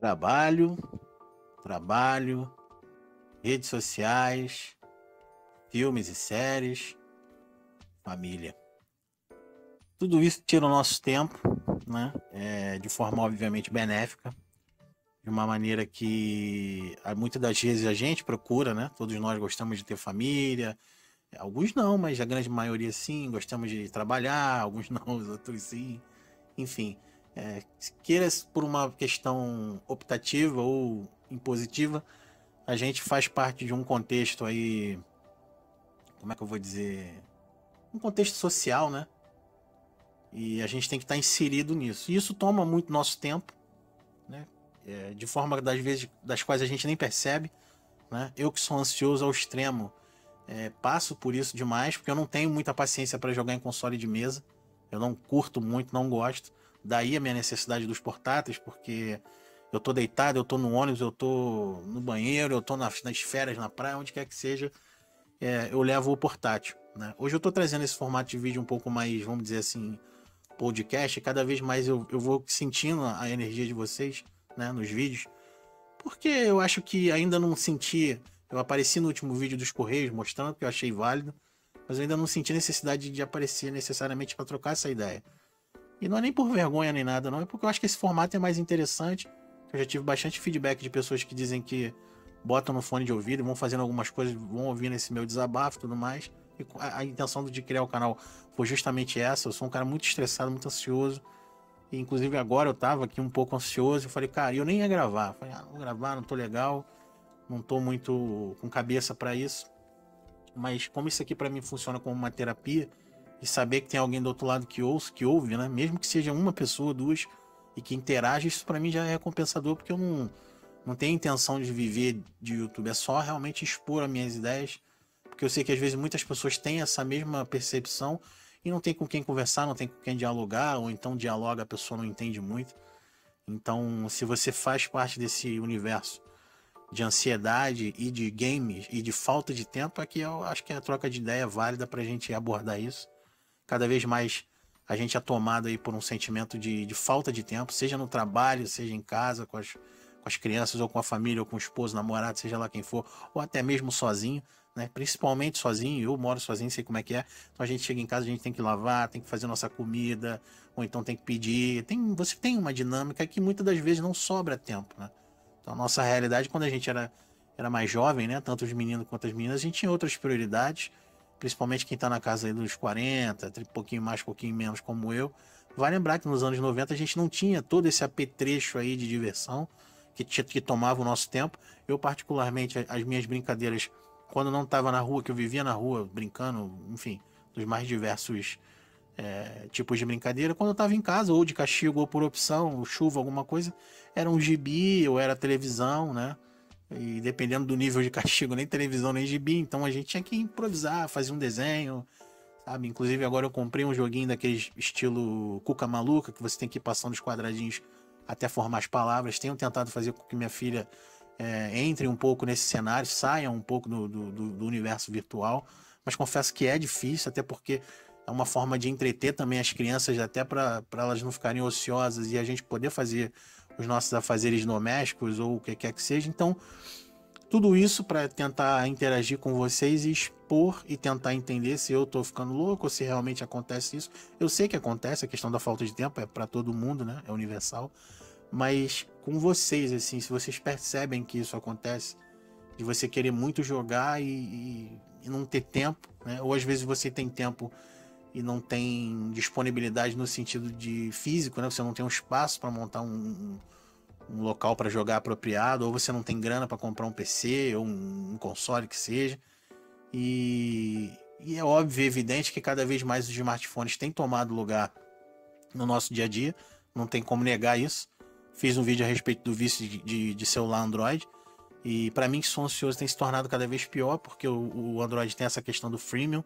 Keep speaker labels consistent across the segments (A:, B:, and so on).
A: Trabalho, trabalho, redes sociais, filmes e séries, família. Tudo isso tira o nosso tempo, né? De forma obviamente benéfica, de uma maneira que muitas das vezes a gente procura, né? Todos nós gostamos de ter família, alguns não, mas a grande maioria sim, gostamos de trabalhar, alguns não, os outros sim. Enfim, queira por uma questão optativa ou impositiva, a gente faz parte de um contexto aí, como é que eu vou dizer? Um contexto social, né? E a gente tem que estar inserido nisso. E isso toma muito nosso tempo, né? De forma das vezes das quais a gente nem percebe, né? Eu que sou ansioso ao extremo, passo por isso demais, porque eu não tenho muita paciência para jogar em console de mesa. Eu não curto muito, não gosto. Daí a minha necessidade dos portáteis, porque eu tô deitado, eu tô no ônibus, eu tô no banheiro, eu tô nas férias, na praia, onde quer que seja, eu levo o portátil, né? Hoje eu tô trazendo esse formato de vídeo um pouco mais, vamos dizer assim, podcast, cada vez mais eu vou sentindo a energia de vocês, né, nos vídeos, porque eu acho que ainda não senti. Eu apareci no último vídeo dos Correios mostrando que eu achei válido, mas eu ainda não senti necessidade de aparecer necessariamente para trocar essa ideia. E não é nem por vergonha nem nada, não, é porque eu acho que esse formato é mais interessante. Eu já tive bastante feedback de pessoas que dizem que botam no fone de ouvido, vão fazendo algumas coisas, vão ouvindo esse meu desabafo e tudo mais. E a intenção de criar o canal foi justamente essa. Eu sou um cara muito estressado, muito ansioso. E inclusive agora eu tava aqui um pouco ansioso. Eu falei, cara, eu nem ia gravar. Eu falei, não vou gravar, não tô legal, não tô muito com cabeça para isso. Mas como isso aqui para mim funciona como uma terapia, e saber que tem alguém do outro lado que ouça, que ouve, né? Mesmo que seja uma pessoa, duas, e que interage, isso para mim já é recompensador, porque eu não tenho intenção de viver de YouTube, é só realmente expor as minhas ideias, porque eu sei que às vezes muitas pessoas têm essa mesma percepção e não tem com quem conversar, não tem com quem dialogar, ou então dialoga, a pessoa não entende muito. Então, se você faz parte desse universo de ansiedade e de games e de falta de tempo, aqui eu acho que a troca de ideia é válida para a gente abordar isso. Cada vez mais a gente é tomado aí por um sentimento de falta de tempo, seja no trabalho, seja em casa, com as crianças, ou com a família, ou com o esposo, namorado, seja lá quem for, ou até mesmo sozinho, né? Principalmente sozinho, eu moro sozinho, sei como é que é. Então a gente chega em casa, a gente tem que lavar, tem que fazer nossa comida, ou então tem que pedir. Você tem uma dinâmica que muitas das vezes não sobra tempo, né? Então a nossa realidade, quando a gente era mais jovem, né? Tanto os meninos quanto as meninas, a gente tinha outras prioridades, principalmente quem está na casa aí dos 40, um pouquinho mais, um pouquinho menos, como eu, vai lembrar que nos anos 90 a gente não tinha todo esse apetrecho aí de diversão que tomava o nosso tempo. Eu, particularmente, as minhas brincadeiras, quando não estava na rua, que eu vivia na rua brincando, enfim, dos mais diversos tipos de brincadeira, quando eu estava em casa, ou de castigo, ou por opção, ou chuva, alguma coisa, era um gibi, ou era televisão, né? E dependendo do nível de castigo, nem televisão, nem gibi, então a gente tinha que improvisar, fazer um desenho, sabe? Inclusive agora eu comprei um joguinho daqueles estilo Cuca Maluca, que você tem que ir passando os quadradinhos até formar as palavras. Tenho tentado fazer com que minha filha entre um pouco nesse cenário, saia um pouco do universo virtual, mas confesso que é difícil, até porque é uma forma de entreter também as crianças, até para elas não ficarem ociosas e a gente poder fazer os nossos afazeres domésticos ou o que quer que seja. Então, tudo isso para tentar interagir com vocês e expor e tentar entender se eu tô ficando louco ou se realmente acontece isso. Eu sei que acontece, a questão da falta de tempo é para todo mundo, né? É universal. Mas com vocês, assim, se vocês percebem que isso acontece, de você querer muito jogar e não ter tempo, né? Ou às vezes você tem tempo e não tem disponibilidade no sentido de físico, né? Você não tem um espaço para montar um local para jogar apropriado, ou você não tem grana para comprar um PC ou um console que seja. E é óbvio, evidente que cada vez mais os smartphones têm tomado lugar no nosso dia a dia, não tem como negar isso. Fiz um vídeo a respeito do vício de celular Android, e para mim que sou ansioso tem se tornado cada vez pior, porque o Android tem essa questão do freemium,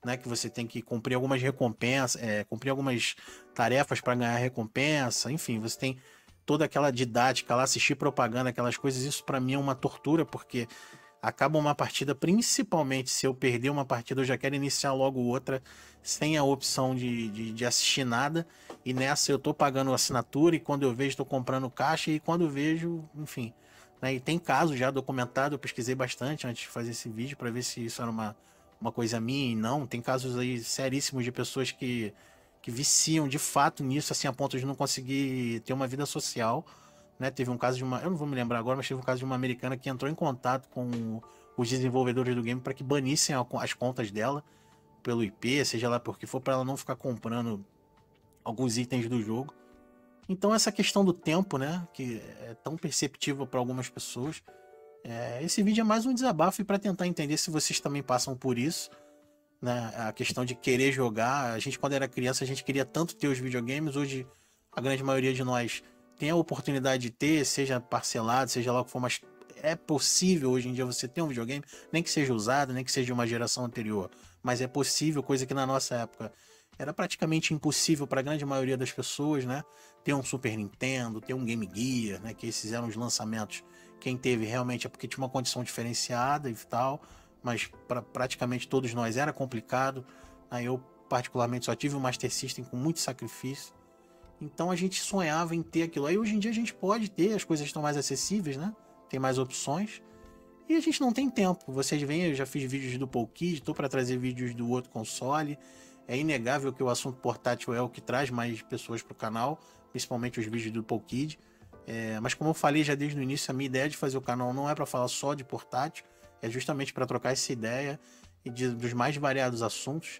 A: né, que você tem que cumprir algumas recompensas, cumprir algumas tarefas para ganhar recompensa, enfim, você tem toda aquela didática lá, assistir propaganda, aquelas coisas. Isso para mim é uma tortura, porque acaba uma partida, principalmente se eu perder uma partida, eu já quero iniciar logo outra, sem a opção de assistir nada. E nessa eu tô pagando assinatura, e quando eu vejo, tô comprando caixa, e quando eu vejo, enfim. Né? E tem casos já documentados, eu pesquisei bastante antes de fazer esse vídeo para ver se isso era uma coisa minha, e não. Tem casos aí seríssimos de pessoas que viciam de fato nisso, assim, a ponto de não conseguir ter uma vida social. Né? Teve um caso de uma, eu não vou me lembrar agora, mas teve um caso de uma americana que entrou em contato com os desenvolvedores do game para que banissem as contas dela pelo IP, seja lá por que for, para ela não ficar comprando alguns itens do jogo. Então essa questão do tempo, né, que é tão perceptível para algumas pessoas, esse vídeo é mais um desabafo para tentar entender se vocês também passam por isso, né? A questão de querer jogar. A gente, quando era criança, a gente queria tanto ter os videogames. Hoje, a grande maioria de nós tem a oportunidade de ter, seja parcelado, seja lá o que for, mas é possível hoje em dia você ter um videogame, nem que seja usado, nem que seja de uma geração anterior, mas é possível, coisa que na nossa época era praticamente impossível para a grande maioria das pessoas, né? Ter um Super Nintendo, ter um Game Gear, né? Que esses eram os lançamentos. Quem teve realmente é porque tinha uma condição diferenciada e tal, mas para praticamente todos nós era complicado. Aí eu particularmente só tive o Master System com muito sacrifício. Então a gente sonhava em ter aquilo. Aí hoje em dia a gente pode ter, as coisas estão mais acessíveis, né? Tem mais opções. E a gente não tem tempo. Vocês veem, eu já fiz vídeos do PoleKid, estou para trazer vídeos do outro console. É inegável que o assunto portátil é o que traz mais pessoas para o canal, principalmente os vídeos do PoleKid. Mas como eu falei já desde o início, a minha ideia de fazer o canal não é para falar só de portátil, é justamente para trocar essa ideia e dos mais variados assuntos.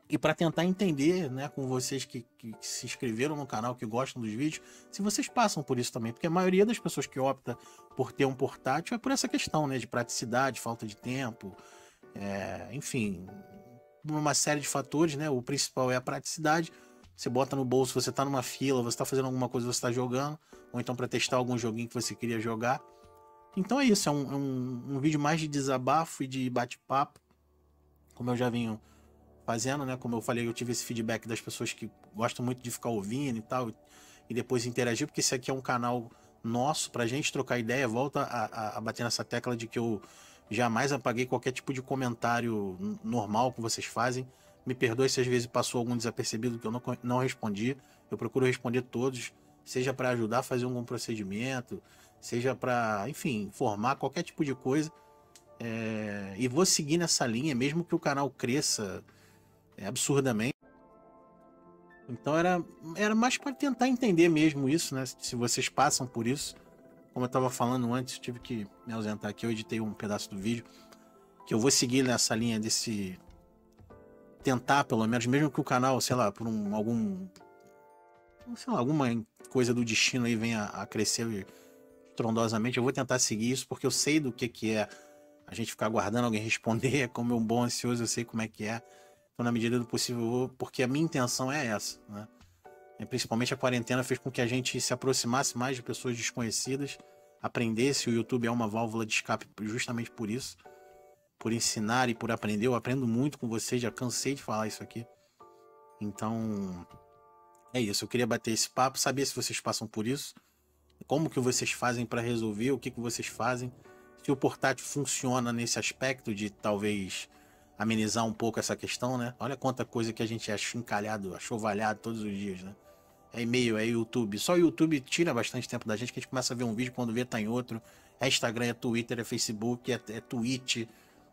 A: E para tentar entender, né, com vocês que se inscreveram no canal, que gostam dos vídeos, se vocês passam por isso também, porque a maioria das pessoas que opta por ter um portátil é por essa questão, né, de praticidade, falta de tempo, enfim, uma série de fatores, né, o principal é a praticidade. Você bota no bolso, você tá numa fila, você tá fazendo alguma coisa, você tá jogando, ou então para testar algum joguinho que você queria jogar. Então é isso, é um vídeo mais de desabafo e de bate-papo, como eu já vinha fazendo, né? Como eu falei, eu tive esse feedback das pessoas que gostam muito de ficar ouvindo e tal, e depois interagir, porque esse aqui é um canal nosso, pra gente trocar ideia. Volta a bater nessa tecla de que eu jamais apaguei qualquer tipo de comentário normal que vocês fazem. Me perdoe se às vezes passou algum desapercebido que eu não respondi. Eu procuro responder todos, seja para ajudar a fazer algum procedimento, seja para, enfim, informar qualquer tipo de coisa. E vou seguir nessa linha, mesmo que o canal cresça absurdamente. Então era mais para tentar entender mesmo isso, né? Se vocês passam por isso. Como eu estava falando antes, tive que me ausentar aqui. Eu editei um pedaço do vídeo. Que eu vou seguir nessa linha desse. Tentar, pelo menos, mesmo que o canal, sei lá, por alguma coisa do destino aí venha a crescer estrondosamente, eu vou tentar seguir isso, porque eu sei do que é a gente ficar aguardando alguém responder. Como é um bom ansioso, eu sei como é que é. Então, na medida do possível, eu vou, porque a minha intenção é essa, né? Principalmente a quarentena fez com que a gente se aproximasse mais de pessoas desconhecidas, aprendesse. O YouTube é uma válvula de escape justamente por isso, por ensinar e por aprender. Eu aprendo muito com vocês, já cansei de falar isso aqui. Então, é isso. Eu queria bater esse papo, saber se vocês passam por isso, como que vocês fazem para resolver, o que vocês fazem, se o portátil funciona nesse aspecto de talvez amenizar um pouco essa questão, né? Olha quanta coisa que a gente acha encalhado, achovalhado todos os dias, né? É e-mail, é YouTube. Só o YouTube tira bastante tempo da gente, que a gente começa a ver um vídeo, quando vê tá em outro. É Instagram, é Twitter, é Facebook, é Twitch,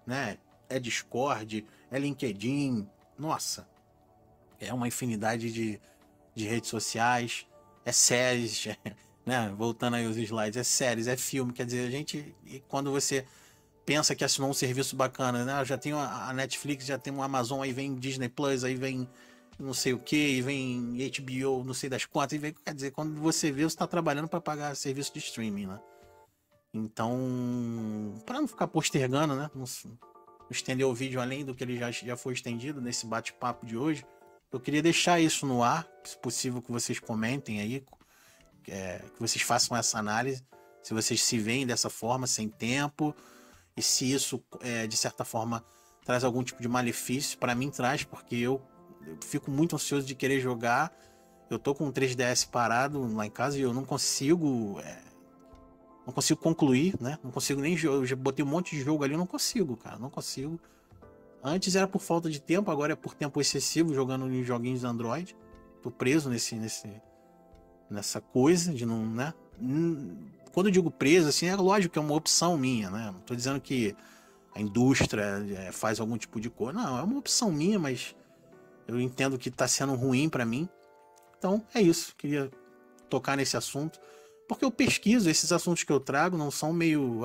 A: né? É Discord, é LinkedIn. Nossa, é uma infinidade de redes sociais, é séries, né? Voltando aí os slides, é séries, é filme. Quer dizer, a gente, e quando você pensa que assinou um serviço bacana, né? Já tem a Netflix, já tem o Amazon, aí vem Disney Plus, aí vem não sei o que, e vem HBO, não sei das quantas, e vem, quer dizer, quando você vê, você está trabalhando para pagar serviço de streaming, né? Então, para não ficar postergando, né? Não estender o vídeo além do que ele já foi estendido nesse bate-papo de hoje, eu queria deixar isso no ar, se possível que vocês comentem aí, que vocês façam essa análise, se vocês se veem dessa forma, sem tempo, e se isso, de certa forma, traz algum tipo de malefício. Para mim traz, porque eu fico muito ansioso de querer jogar. Eu tô com o 3DS parado lá em casa e eu não consigo não consigo concluir, né? Não consigo nem jogar. Eu já botei um monte de jogo ali, eu não consigo, cara. Não consigo. Antes era por falta de tempo, agora é por tempo excessivo jogando em joguinhos de Android. Tô preso nessa coisa de não, né? Quando eu digo preso, assim, é lógico que é uma opção minha, né? Não tô dizendo que a indústria faz algum tipo de coisa. Não, é uma opção minha, mas eu entendo que tá sendo ruim para mim. Então, é isso. Queria tocar nesse assunto. Porque eu pesquiso, esses assuntos que eu trago não são meio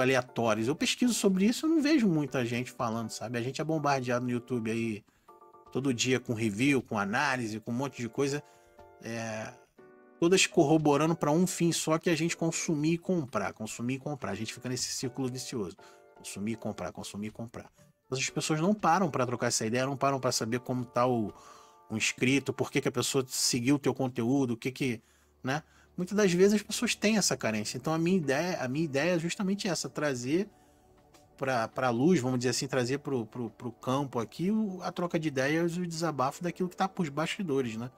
A: aleatórios. Eu pesquiso sobre isso, eu não vejo muita gente falando, sabe? A gente é bombardeado no YouTube aí todo dia com review, com análise, com um monte de coisa, todas corroborando para um fim só, que é a gente consumir e comprar, consumir e comprar. A gente fica nesse círculo vicioso. Consumir e comprar, consumir e comprar. Mas as pessoas não param para trocar essa ideia, não param para saber como tá o inscrito, por que a pessoa seguiu o teu conteúdo, o que, né? Muitas das vezes as pessoas têm essa carência. Então a minha ideia é justamente essa, trazer para a luz, vamos dizer assim, trazer para o campo aqui a troca de ideias e o desabafo daquilo que está por bastidores, né?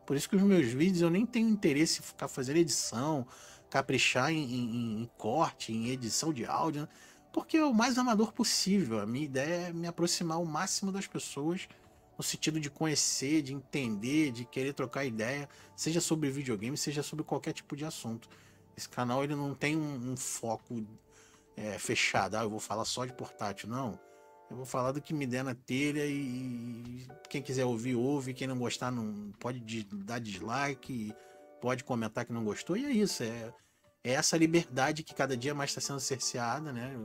A: Por isso que os meus vídeos eu nem tenho interesse em ficar fazendo edição, caprichar em corte, em edição de áudio, né? Porque é o mais amador possível. A minha ideia é me aproximar ao máximo das pessoas, no sentido de conhecer, de entender, de querer trocar ideia, seja sobre videogame, seja sobre qualquer tipo de assunto. Esse canal ele não tem um foco fechado. Eu vou falar só de portátil. Não. Eu vou falar do que me der na telha e quem quiser ouvir, ouve. Quem não gostar, não pode dar dislike, pode comentar que não gostou. E é isso. É essa liberdade que cada dia mais está sendo cerceada, né?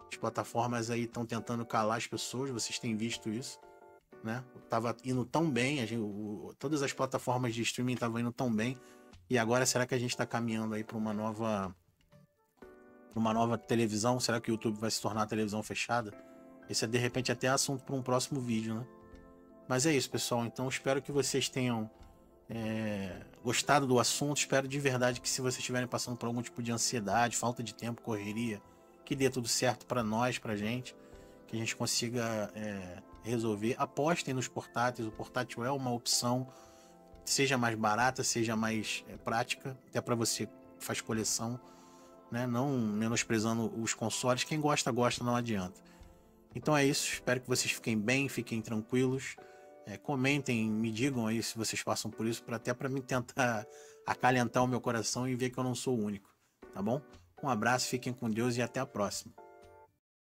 A: As plataformas aí estão tentando calar as pessoas, vocês têm visto isso, né? Tava indo tão bem, todas as plataformas de streaming estavam indo tão bem, e agora será que a gente está caminhando aí para uma nova televisão? Será que o YouTube vai se tornar a televisão fechada? Esse é de repente até assunto para um próximo vídeo, né? Mas é isso, pessoal. Então espero que vocês tenham gostado do assunto. Espero de verdade que, se vocês estiverem passando por algum tipo de ansiedade, falta de tempo, correria, que dê tudo certo para nós, pra gente, que a gente consiga resolver. Apostem nos portáteis. O portátil é uma opção, seja mais barata, seja mais prática, até para você que faz coleção, né? Não menosprezando os consoles. Quem gosta, gosta, não adianta. Então é isso, espero que vocês fiquem bem, fiquem tranquilos. Comentem, me digam aí se vocês passam por isso, até para mim tentar acalentar o meu coração e ver que eu não sou o único, tá bom? Um abraço, fiquem com Deus e até a próxima.